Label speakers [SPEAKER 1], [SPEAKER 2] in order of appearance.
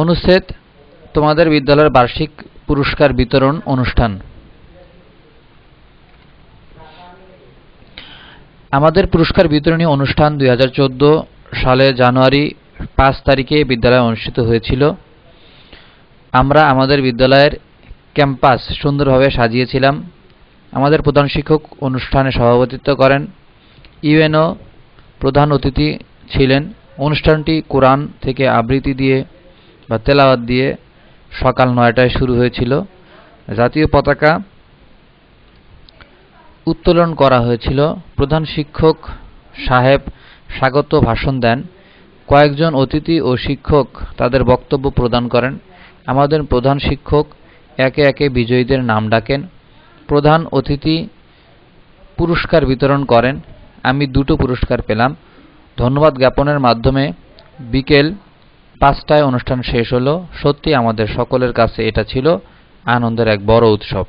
[SPEAKER 1] অনুচ্ছেদ তোমাদের বিদ্যালয়ের বার্ষিক পুরস্কার বিতরণ অনুষ্ঠান। আমাদের পুরস্কার বিতরণী অনুষ্ঠান 2014 সালে জানুয়ারি 5 তারিখে বিদ্যালয়ে অনুষ্ঠিত হয়েছিল। আমরা আমাদের বিদ্যালয়ের ক্যাম্পাস সুন্দরভাবে সাজিয়েছিলাম। আমাদের প্রধান শিক্ষক অনুষ্ঠানে সভাপতিত্ব করেন। ইউএনও প্রধান অতিথি ছিলেন। অনুষ্ঠানটি কোরআন থেকে আবৃত্তি দিয়ে বা তেলাওয়াত দিয়ে সকাল 9টায় শুরু হয়েছিল। জাতীয় পতাকা উত্তোলন করা হয়েছিল। প্রধান শিক্ষক সাহেব স্বাগত ভাষণ দেন। কয়েকজন অতিথি ও শিক্ষক তাদের বক্তব্য প্রদান করেন। আমাদের প্রধান শিক্ষক একে একে বিজয়ীদের নাম ডাকেন। প্রধান অতিথি পুরস্কার বিতরণ করেন। আমি 2টো পুরস্কার পেলাম। ধন্যবাদ জ্ঞাপনের মাধ্যমে বিকেল 5টায় অনুষ্ঠান শেষ হলো। সত্যি আমাদের সকলের কাছে এটা ছিল আনন্দের এক বড় উৎসব।